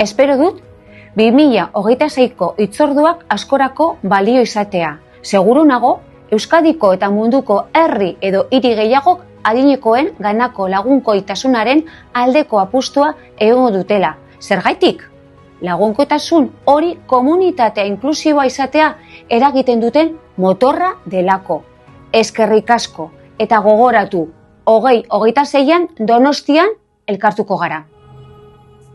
Espero dut, 2026ko hitzorduak askorako balio izatea. Seguru nago, Euskadiko eta munduko herri edo hiri gehiagok adinekoen ganako lagunkoitasunaren aldeko apustua egongo dutela. Zergaitik? Lagunkotasun hori komunitatea inklusiboa izatea eragiten duten motorra delako. Eskerrik asko eta gogoratu, 2026an Donostian elkartuko gara.